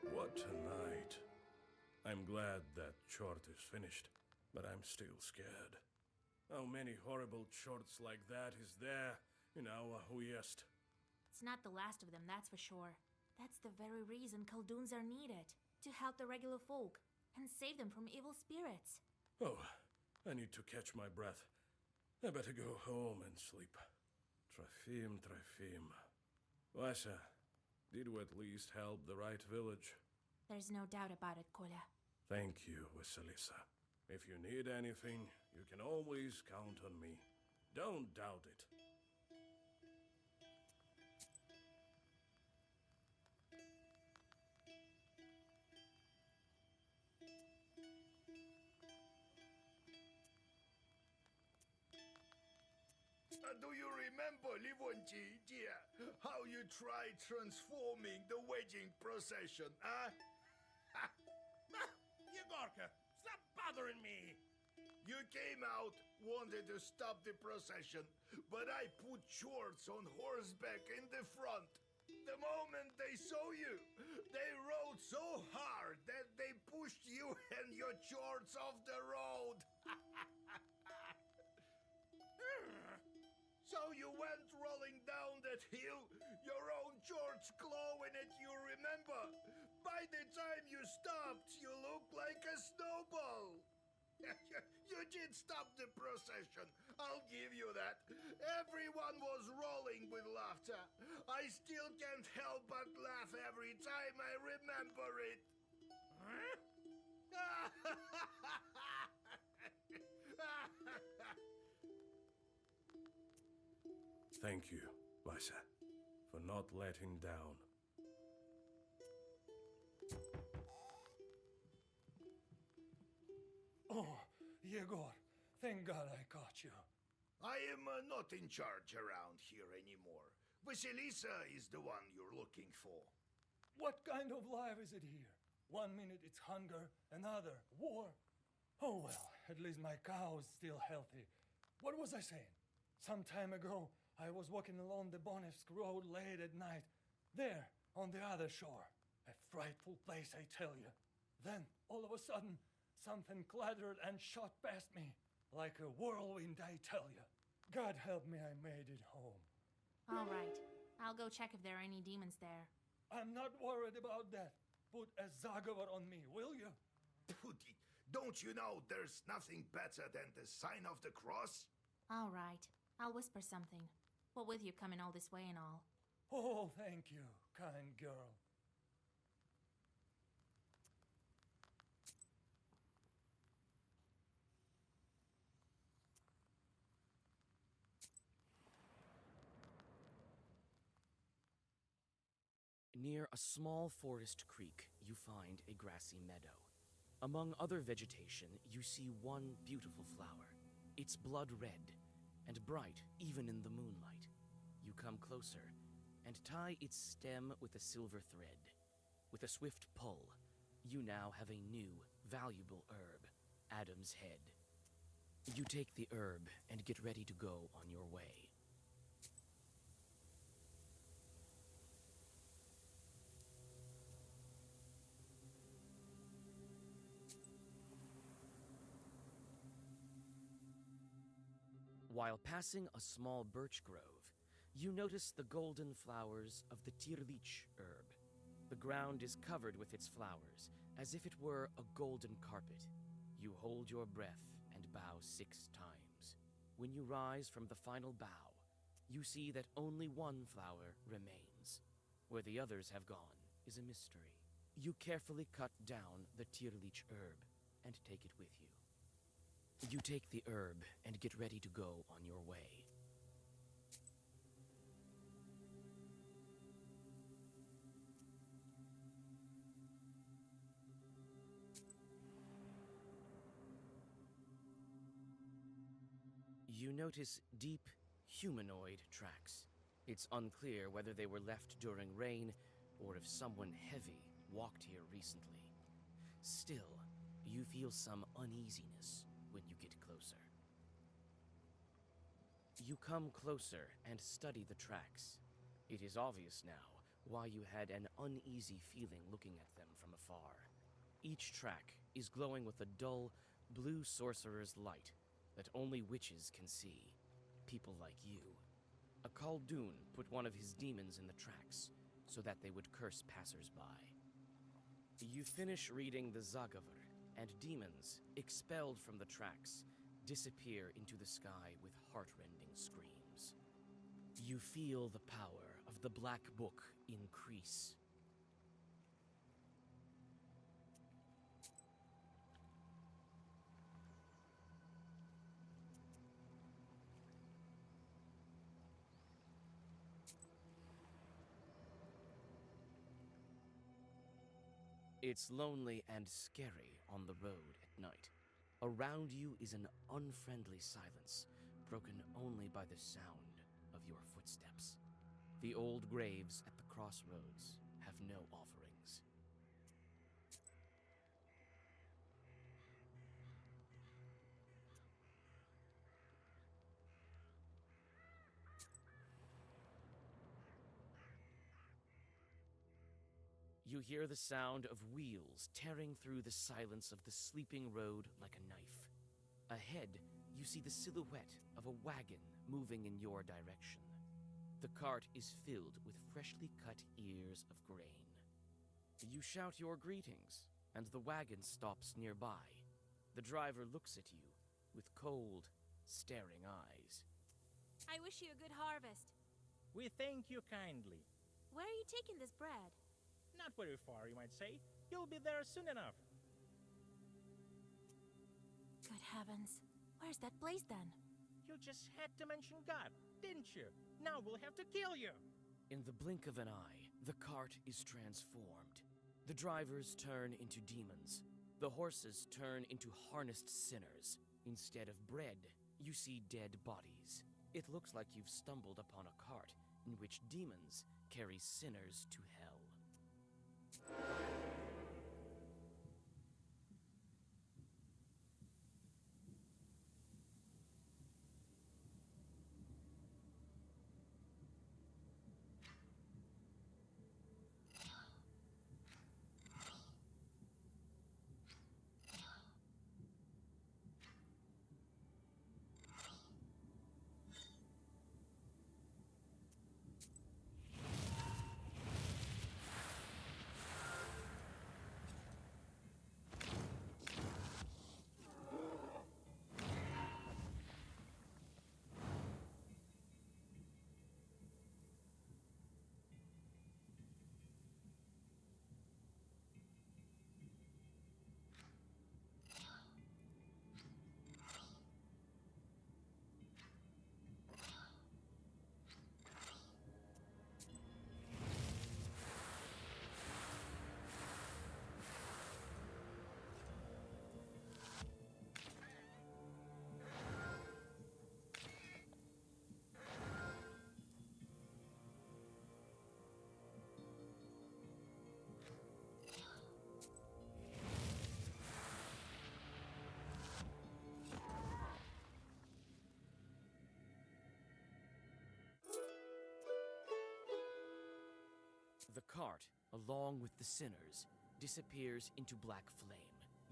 What a night. I'm glad that chort is finished, but I'm still scared. How many horrible chorts like that is there in our Huyest? It's not the last of them, that's for sure. That's the very reason Khaldoons are needed. To help the regular folk and save them from evil spirits. Oh, I need to catch my breath. I better go home and sleep. Trafim, Trafim. Vasha, did we at least help the right village? There's no doubt about it, Kolya. Thank you, Vasilisa. If you need anything, you can always count on me. Don't doubt it. Do you remember, Livonji, dear, how you tried transforming the wedding procession, huh? Yegorka, stop bothering me! You came out, wanted to stop the procession, but I put chorts on horseback in the front. The moment they saw you, they rode so hard that they pushed you and your chorts off the road. So you went rolling down that hill, your own chorts glowing at you, remember? By the time you stopped, you looked like a snowball. You did stop the procession, I'll give you that. Everyone was rolling with laughter. I still can't help but laugh every time I remember it. Thank you, Vasha, for not letting down. Oh, Yegor, thank God I caught you. I am not in charge around here anymore. Vasilisa is the one you're looking for. What kind of life is it here? 1 minute it's hunger, another war. Oh well, at least my cow is still healthy. What was I saying? Some time ago, I was walking along the Bonevsk road late at night. There, on the other shore. A frightful place, I tell you. Then, all of a sudden, something clattered and shot past me. Like a whirlwind, I tell you. God help me, I made it home. All right. I'll go check if there are any demons there. I'm not worried about that. Put a Zagovar on me, will you? Puti, don't you know there's nothing better than the sign of the cross? All right. I'll whisper something. What with you coming all this way and all? Oh, thank you, kind girl. Near a small forest creek, you find a grassy meadow. Among other vegetation, you see one beautiful flower. It's blood red and bright even in the moonlight. You come closer and tie its stem with a silver thread. With a swift pull, you now have a new, valuable herb, Adam's Head. You take the herb and get ready to go on your way. While passing a small birch grove, you notice the golden flowers of the tirlich herb. The ground is covered with its flowers, as if it were a golden carpet. You hold your breath and bow 6 times. When you rise from the final bow, you see that only one flower remains. Where the others have gone is a mystery. You carefully cut down the tirlich herb and take it with you. You take the herb and get ready to go on your way. You notice deep, humanoid tracks. It's unclear whether they were left during rain or if someone heavy walked here recently. Still, you feel some uneasiness when you get closer. You come closer and study the tracks. It is obvious now why you had an uneasy feeling looking at them from afar. Each track is glowing with a dull, blue sorcerer's light that only witches can see. People like you. A Khaldun put one of his demons in the tracks so that they would curse passers-by. You finish reading the Zagavar, and demons, expelled from the tracks, disappear into the sky with heart-rending screams. You feel the power of the Black Book increase. It's lonely and scary on the road at night. Around you is an unfriendly silence, broken only by the sound of your footsteps. The old graves at the crossroads have no offerings. You hear the sound of wheels tearing through the silence of the sleeping road like a knife. Ahead, you see the silhouette of a wagon moving in your direction. The cart is filled with freshly cut ears of grain. You shout your greetings, and the wagon stops nearby. The driver looks at you with cold, staring eyes. I wish you a good harvest. We thank you kindly. Where are you taking this bread? Not very far, you might say. You'll be there soon enough. Good heavens. Where's that place then? You just had to mention God, didn't you? Now we'll have to kill you. In the blink of an eye, the cart is transformed. The drivers turn into demons. The horses turn into harnessed sinners. Instead of bread, you see dead bodies. It looks like you've stumbled upon a cart in which demons carry sinners to hell. The cart, along with the sinners, disappears into black flame.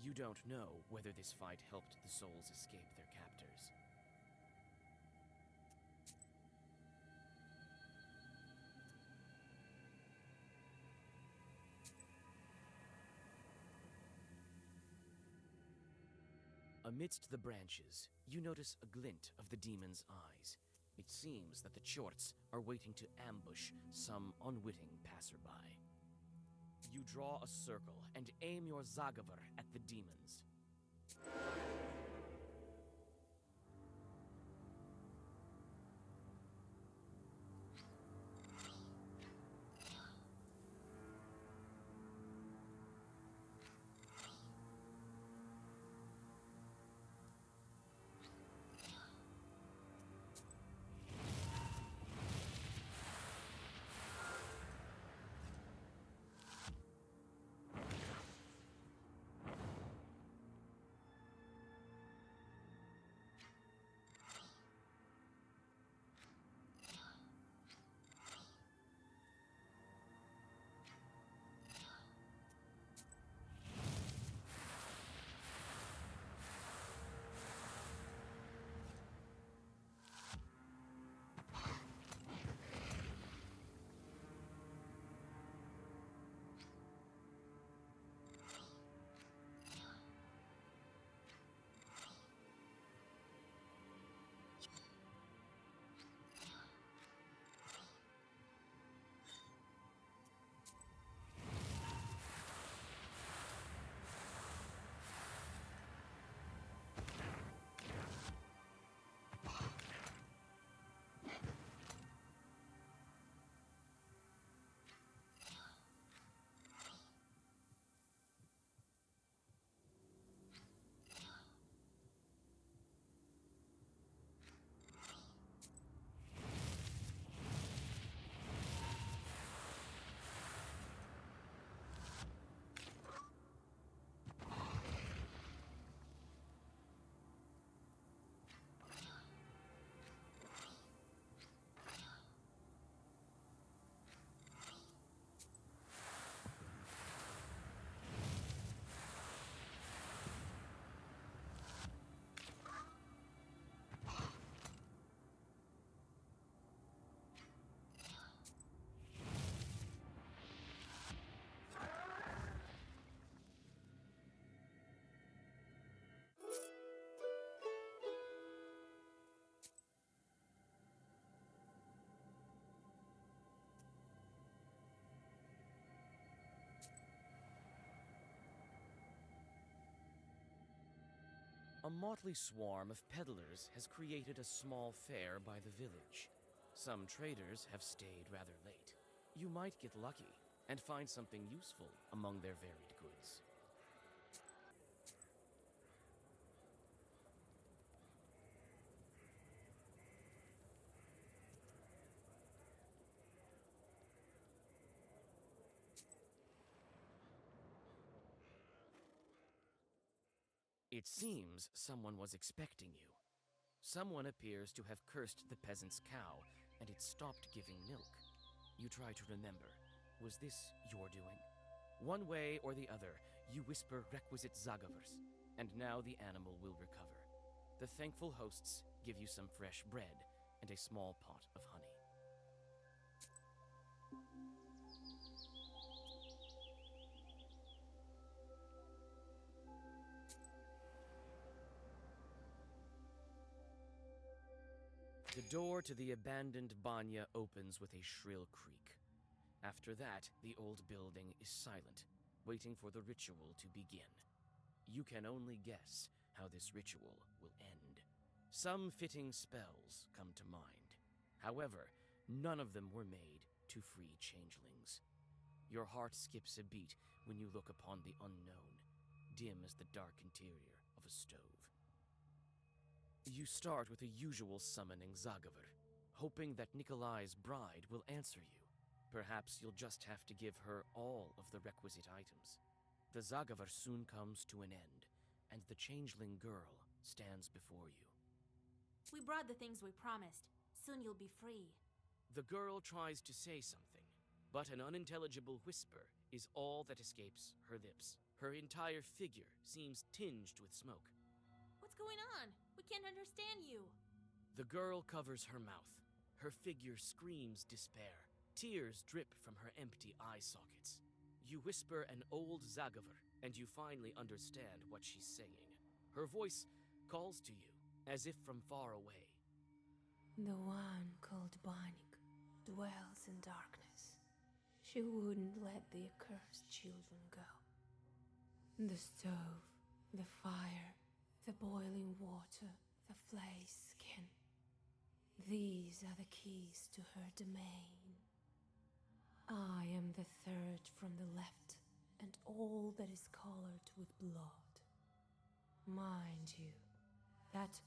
You don't know whether this fight helped the souls escape their captors. Amidst the branches, you notice a glint of the demon's eyes. It seems that the Chorts are waiting to ambush some unwitting passerby. You draw a circle and aim your Zagavar at the demons. A motley swarm of peddlers has created a small fair by the village. Some traders have stayed rather late. You might get lucky and find something useful among their varied goods. It seems someone was expecting you. Someone appears to have cursed the peasant's cow, and it stopped giving milk. You try to remember. Was this your doing? One way or the other, you whisper requisite zagavers, and now the animal will recover. The thankful hosts give you some fresh bread and a small pot of honey. The door to the abandoned banya opens with a shrill creak. After that, the old building is silent, waiting for the ritual to begin. You can only guess how this ritual will end. Some fitting spells come to mind. However, none of them were made to free changelings. Your heart skips a beat when you look upon the unknown, dim as the dark interior of a stove. You start with the usual summoning Zagaver, hoping that Nikolai's bride will answer you. Perhaps you'll just have to give her all of the requisite items. The Zagaver soon comes to an end, and the changeling girl stands before you. We brought the things we promised. Soon you'll be free. The girl tries to say something, but an unintelligible whisper is all that escapes her lips. Her entire figure seems tinged with smoke. What's going on? We can't understand you. The girl covers her mouth. Her figure screams despair. Tears drip from her empty eye sockets. You whisper an old Zagaver, and you finally understand what she's saying. Her voice calls to you, as if from far away. The one called Banik dwells in darkness. She wouldn't let the accursed children go. The stove, the fire, the boiling water, the flayed skin. These are the keys to her domain. I am the third from the left, and all that is colored with blood. Mind you, that